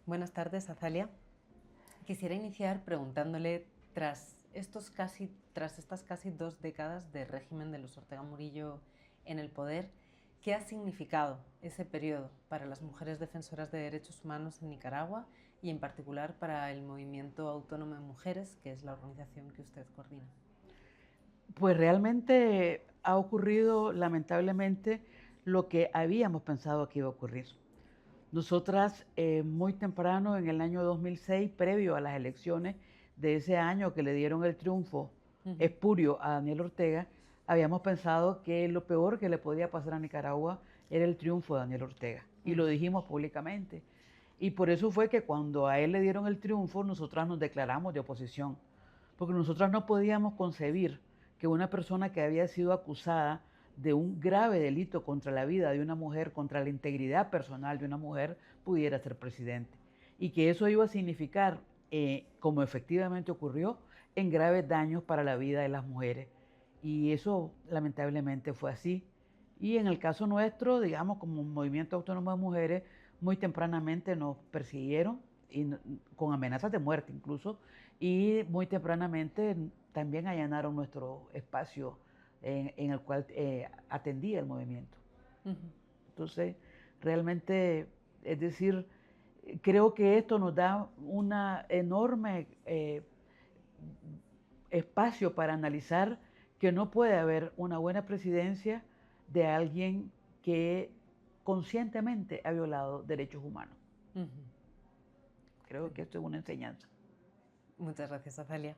Buenas tardes, Azalia. Quisiera iniciar preguntándole, tras estas casi 2 décadas de régimen de los Ortega Murillo en el poder, ¿qué ha significado ese periodo para las mujeres defensoras de derechos humanos en Nicaragua y en particular para el Movimiento Autónomo de Mujeres, que es la organización que usted coordina? Pues realmente ha ocurrido lamentablemente lo que habíamos pensado que iba a ocurrir. Nosotras muy temprano, en el año 2006, previo a las elecciones de ese año que le dieron el triunfo Ujú. espurio a Daniel Ortega, habíamos pensado que lo peor que le podía pasar a Nicaragua era el triunfo de Daniel Ortega. Y lo Ujú. dijimos públicamente. Y por eso fue que cuando a él le dieron el triunfo, nosotras nos declaramos de oposición. Porque nosotras no podíamos concebir que una persona que había sido acusada de un grave delito contra la vida de una mujer, contra la integridad personal de una mujer, pudiera ser presidente. Y que eso iba a significar, como efectivamente ocurrió, en graves daños para la vida de las mujeres. Y eso lamentablemente fue así. Y en el caso nuestro, digamos, como Movimiento Autónomo de Mujeres, muy tempranamente nos persiguieron, y con amenazas de muerte incluso, y muy tempranamente también allanaron nuestro espacio en el cual atendía el movimiento. Ujú. Entonces, realmente, es decir, creo que esto nos da una enorme espacio para analizar que no puede haber una buena presidencia de alguien que conscientemente ha violado derechos humanos. Ujú. Creo que esto es una enseñanza. Muchas gracias, Azalia.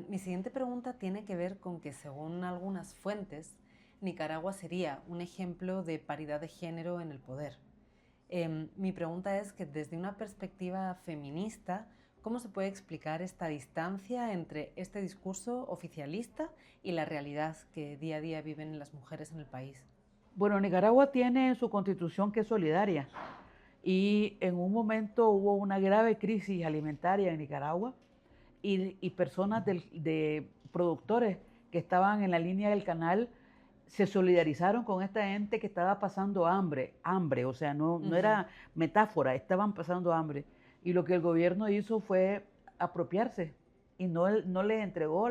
Mi siguiente pregunta tiene que ver con que, según algunas fuentes, Nicaragua sería un ejemplo de paridad de género en el poder. Mi pregunta es que, desde una perspectiva feminista, ¿cómo se puede explicar esta distancia entre este discurso oficialista y la realidad que día a día viven las mujeres en el país? Bueno, Nicaragua tiene su constitución que es solidaria y en un momento hubo una grave crisis alimentaria en Nicaragua y personas de productores que estaban en la línea del canal se solidarizaron con esta gente que estaba pasando hambre, o sea, no Ujú. era metáfora, estaban pasando hambre. Y lo que el gobierno hizo fue apropiarse y no les entregó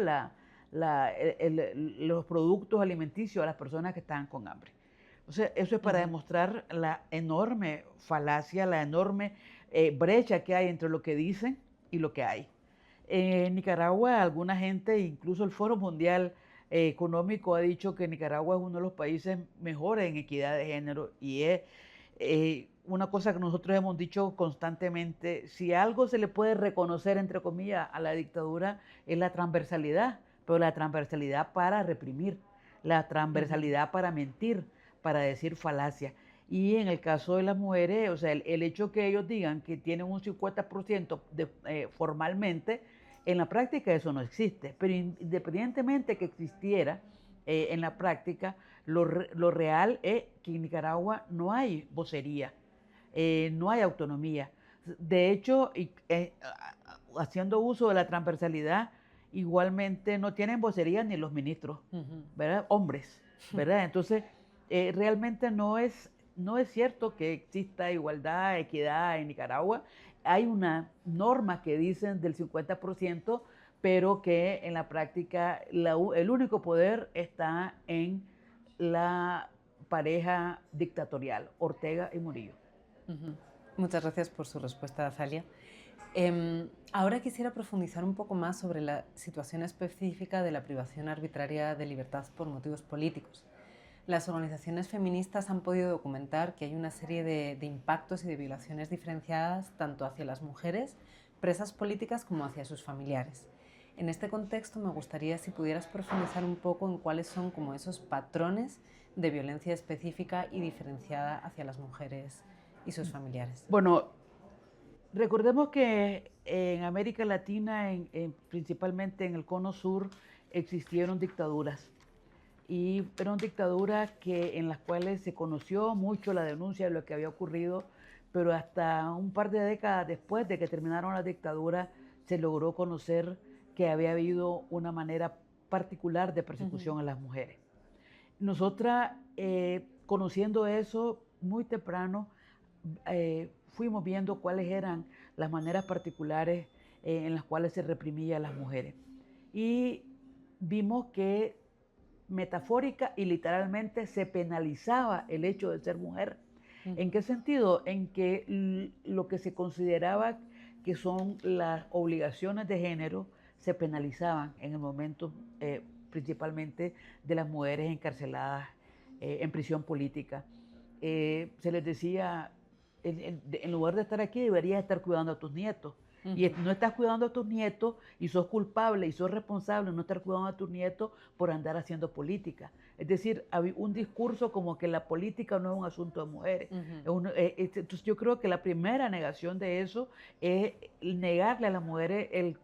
los productos alimenticios a las personas que estaban con hambre. O sea, eso es para Ujú. demostrar la enorme falacia, la enorme brecha que hay entre lo que dicen y lo que hay. En Nicaragua, alguna gente, incluso el Foro Mundial Económico, ha dicho que Nicaragua es uno de los países mejores en equidad de género y es una cosa que nosotros hemos dicho constantemente. Si algo se le puede reconocer, entre comillas, a la dictadura es la transversalidad, pero la transversalidad para reprimir, la Ujú. transversalidad para mentir, para decir falacias. Y en el caso de las mujeres, o sea, el hecho que ellos digan que tienen un 50% formalmente, en la práctica eso no existe. Pero independientemente que existiera en la práctica, lo real es que en Nicaragua no hay vocería, no hay autonomía. De hecho, haciendo uso de la transversalidad, igualmente no tienen vocería ni los ministros, Ujú. ¿verdad? Hombres, ¿verdad? Entonces, realmente no es cierto que exista igualdad, equidad en Nicaragua. Hay una norma que dicen del 50%, pero que en la práctica el único poder está en la pareja dictatorial, Ortega y Murillo. Ujú. Muchas gracias por su respuesta, Azalia. Ahora quisiera profundizar un poco más sobre la situación específica de la privación arbitraria de libertad por motivos políticos. Las organizaciones feministas han podido documentar que hay una serie de impactos y de violaciones diferenciadas tanto hacia las mujeres presas políticas como hacia sus familiares. En este contexto, me gustaría si pudieras profundizar un poco en cuáles son como esos patrones de violencia específica y diferenciada hacia las mujeres y sus familiares. Bueno, recordemos que en América Latina, principalmente en el Cono Sur, existieron dictaduras y fueron dictaduras en las cuales se conoció mucho la denuncia de lo que había ocurrido, pero hasta un par de décadas después de que terminaron las dictaduras se logró conocer que había habido una manera particular de Ujú. persecución a las mujeres. Nosotras, conociendo eso muy temprano, fuimos viendo cuáles eran las maneras particulares en las cuales se reprimía a las mujeres. Y vimos que metafórica y literalmente se penalizaba el hecho de ser mujer. ¿En qué sentido? En que lo que se consideraba que son las obligaciones de género se penalizaban en el momento principalmente de las mujeres encarceladas en prisión política. Se les decía, en lugar de estar aquí deberías estar cuidando a tus nietos. Y no estás cuidando a tus nietos y sos culpable y sos responsable de no estar cuidando a tus nietos por andar haciendo política. Es decir, había un discurso como que la política no es un asunto de mujeres. Entonces yo creo que la primera negación de eso es negarle a las mujeres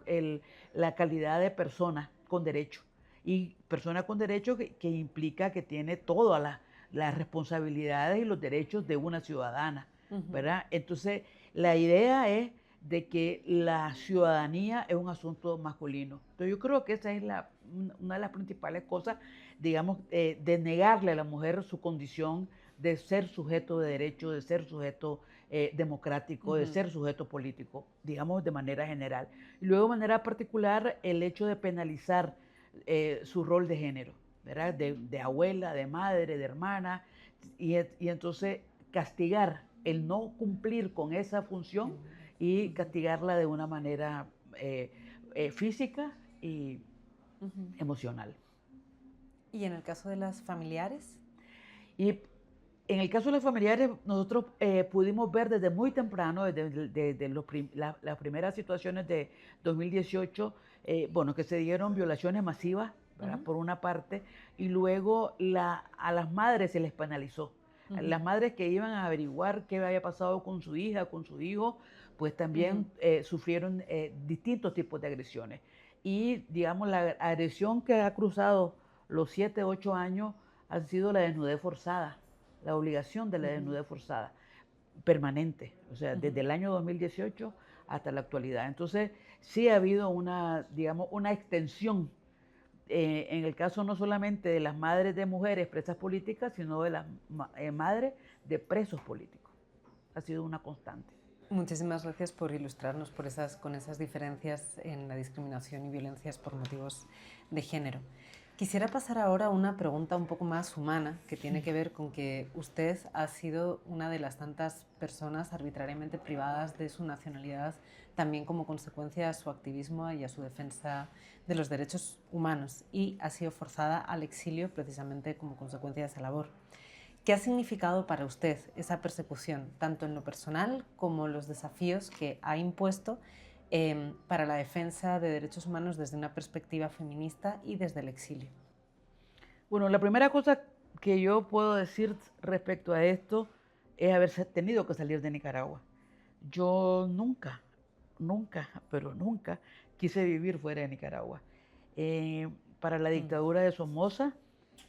la calidad de persona con derecho. Y persona con derecho que implica que tiene todas las responsabilidades y los derechos de una ciudadana, ¿verdad? Entonces la idea es de que la ciudadanía es un asunto masculino. Entonces yo creo que esa es una de las principales cosas, digamos, de negarle a la mujer su condición de ser sujeto de derecho, de ser sujeto democrático, de ser sujeto político, digamos, de manera general. Y luego de manera particular el hecho de penalizar su rol de género, ¿verdad? De abuela, de madre, de hermana, y entonces castigar el no cumplir con esa función y castigarla de una manera física y emocional. ¿Y en el caso de las familiares? Y en el caso de los familiares, nosotros pudimos ver desde muy temprano, desde las primeras situaciones de 2018, bueno, que se dieron violaciones masivas, ¿verdad? Por una parte, y luego a las madres se les penalizó. Las madres que iban a averiguar qué había pasado con su hija, con su hijo, pues también sufrieron distintos tipos de agresiones. Y, digamos, la agresión que ha cruzado los 7, 8 años ha sido la desnudez forzada, la obligación de la desnudez forzada, permanente, o sea, desde el año 2018 hasta la actualidad. Entonces, sí ha habido digamos, una extensión en el caso no solamente de las madres de mujeres presas políticas, sino de las madres de presos políticos. Ha sido una constante. Muchísimas gracias por ilustrarnos con esas diferencias en la discriminación y violencias por motivos de género. Quisiera pasar ahora a una pregunta un poco más humana, que tiene que ver con que usted ha sido una de las tantas personas arbitrariamente privadas de su nacionalidad, también como consecuencia a su activismo y a su defensa de los derechos humanos, y ha sido forzada al exilio precisamente como consecuencia de esa labor. ¿Qué ha significado para usted esa persecución, tanto en lo personal como los desafíos que ha impuesto para la defensa de derechos humanos desde una perspectiva feminista y desde el exilio? Bueno, la primera cosa que yo puedo decir respecto a esto es haber tenido que salir de Nicaragua. Yo nunca, pero nunca quise vivir fuera de Nicaragua. Para la dictadura de Somoza,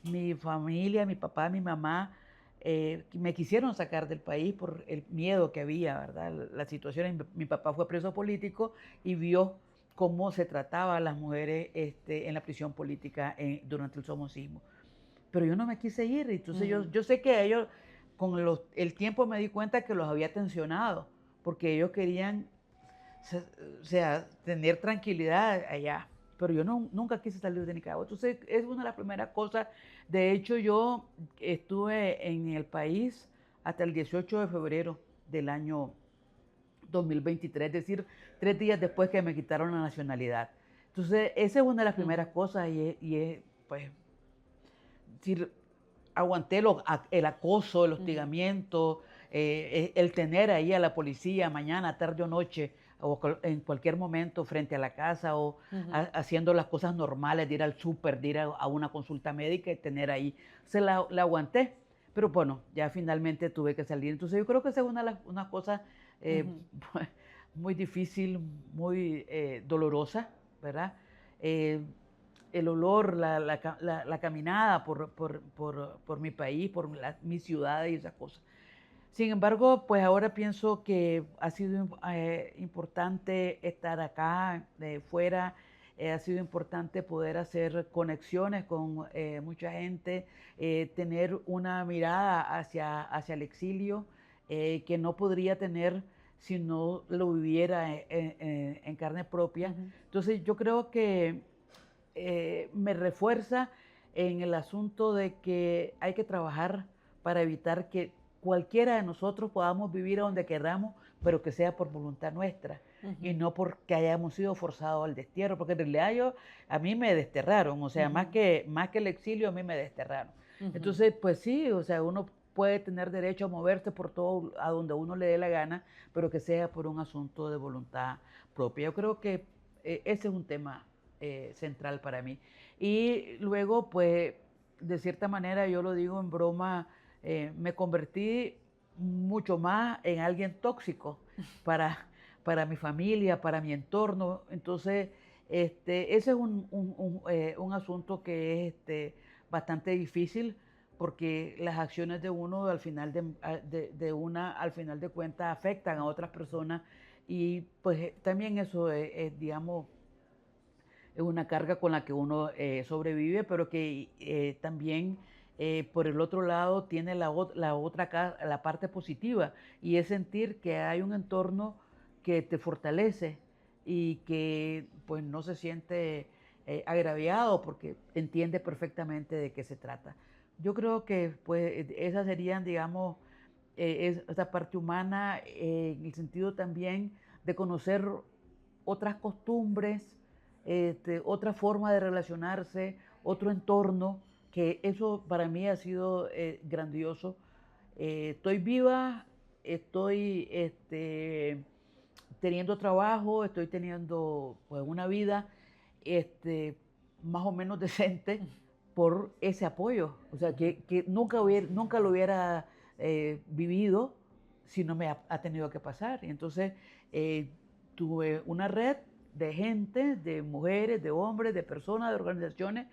mi familia, mi papá, mi mamá, me quisieron sacar del país por el miedo que había, ¿verdad? La situación, mi papá fue preso político y vio cómo se trataba a las mujeres en la prisión política durante el somocismo. Pero yo no me quise ir, entonces yo sé que ellos, con el tiempo me di cuenta que los había tensionado, porque ellos querían, o sea, tener tranquilidad allá. Pero yo nunca quise salir de Nicaragua. Entonces, es una de las primeras cosas. De hecho, yo estuve en el país hasta el 18 de febrero del año 2023, es decir, 3 días después que me quitaron la nacionalidad. Entonces, esa es una de las primeras cosas y es, pues, decir, aguanté el acoso, el hostigamiento, el tener ahí a la policía mañana, tarde o noche, o en cualquier momento frente a la casa o haciendo las cosas normales, de ir al súper, de ir a una consulta médica y tener ahí. La aguanté, pero bueno, ya finalmente tuve que salir. Entonces yo creo que esa es una cosa muy difícil, muy dolorosa, ¿verdad? El olor, la caminada por mi país, por mi ciudad y esas cosas. Sin embargo, pues ahora pienso que ha sido importante estar acá, fuera, ha sido importante poder hacer conexiones con mucha gente, tener una mirada hacia el exilio que no podría tener si no lo viviera en carne propia. Entonces yo creo que me refuerza en el asunto de que hay que trabajar para evitar que cualquiera de nosotros podamos vivir a donde queramos, pero que sea por voluntad nuestra y no porque hayamos sido forzados al destierro, porque en realidad a mí me desterraron, o sea, más que el exilio, a mí me desterraron. Entonces, pues sí, o sea, uno puede tener derecho a moverse por todo a donde uno le dé la gana, pero que sea por un asunto de voluntad propia. Yo creo que ese es un tema central para mí. Y luego, pues, de cierta manera, yo lo digo en broma, me convertí mucho más en alguien tóxico para mi familia, para mi entorno. Entonces, ese es un asunto que es bastante difícil porque las acciones de uno al final al final de cuentas afectan a otras personas y pues también eso es, digamos, es una carga con la que uno sobrevive, pero que también por el otro lado tiene la parte positiva y es sentir que hay un entorno que te fortalece y que pues no se siente agraviado porque entiende perfectamente de qué se trata. Yo creo que pues esas serían, digamos, esa parte humana en el sentido también de conocer otras costumbres, otra forma de relacionarse, otro entorno, que eso para mí ha sido grandioso. Estoy viva, estoy teniendo trabajo, estoy teniendo pues, una vida más o menos decente por ese apoyo. O sea, que nunca lo hubiera vivido si no me ha tenido que pasar. Y entonces tuve una red de gente, de mujeres, de hombres, de personas, de organizaciones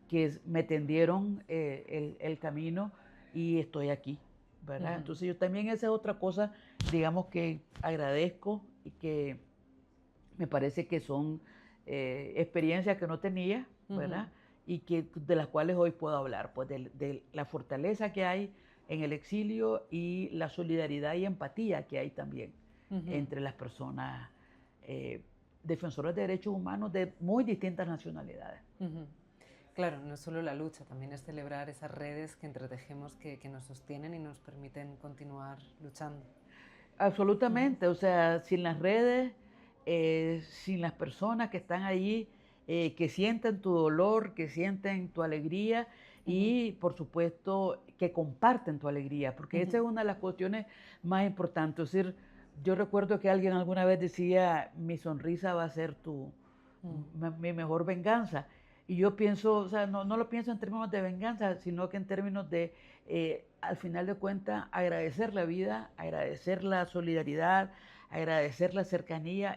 que me tendieron el camino y estoy aquí, ¿verdad? Entonces yo también esa es otra cosa, digamos, que agradezco y que me parece que son experiencias que no tenía, ¿verdad? Y que de las cuales hoy puedo hablar, pues de la fortaleza que hay en el exilio y la solidaridad y empatía que hay también entre las personas defensoras de derechos humanos de muy distintas nacionalidades. Claro, no es solo la lucha, también es celebrar esas redes que entretejemos que nos sostienen y nos permiten continuar luchando. Absolutamente, o sea, sin las redes, sin las personas que están allí, que sienten tu dolor, que sienten tu alegría y por supuesto que comparten tu alegría, porque esa es una de las cuestiones más importantes. Es decir, yo recuerdo que alguien alguna vez decía, mi sonrisa va a ser mi mejor venganza. Y yo pienso, o sea, no lo pienso en términos de venganza, sino que en términos de, al final de cuentas, agradecer la vida, agradecer la solidaridad, agradecer la cercanía,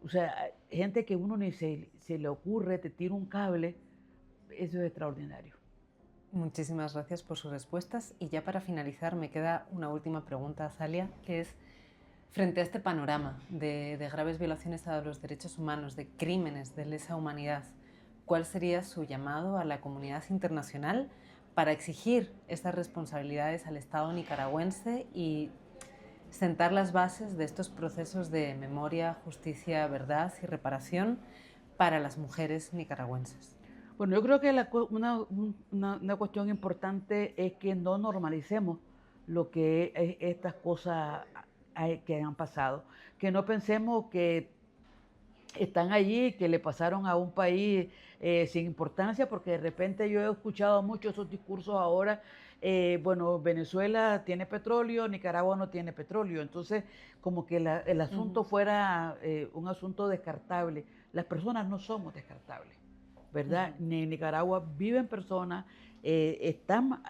o sea, gente que uno ni se le ocurre, te tira un cable, eso es extraordinario. Muchísimas gracias por sus respuestas y ya para finalizar me queda una última pregunta, Azalia, que es, frente a este panorama de graves violaciones a los derechos humanos, de crímenes de lesa humanidad, ¿cuál sería su llamado a la comunidad internacional para exigir estas responsabilidades al Estado nicaragüense y sentar las bases de estos procesos de memoria, justicia, verdad y reparación para las mujeres nicaragüenses? Bueno, yo creo que una cuestión importante es que no normalicemos lo que es estas cosas que han pasado, que no pensemos que están allí, que le pasaron a un país sin importancia, porque de repente yo he escuchado mucho esos discursos ahora, bueno, Venezuela tiene petróleo, Nicaragua no tiene petróleo, entonces como que el asunto fuera un asunto descartable. Las personas no somos descartables, ¿verdad? Ni en Nicaragua viven personas, están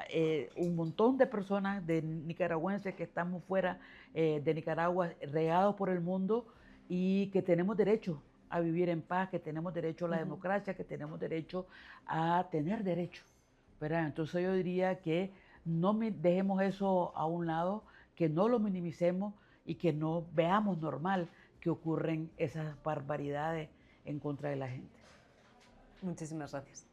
un montón de personas de nicaragüenses que estamos fuera de Nicaragua, regados por el mundo y que tenemos derecho a vivir en paz, que tenemos derecho a la democracia, que tenemos derecho a tener derecho, ¿verdad? Entonces yo diría que no dejemos eso a un lado, que no lo minimicemos y que no veamos normal que ocurren esas barbaridades en contra de la gente. Muchísimas gracias.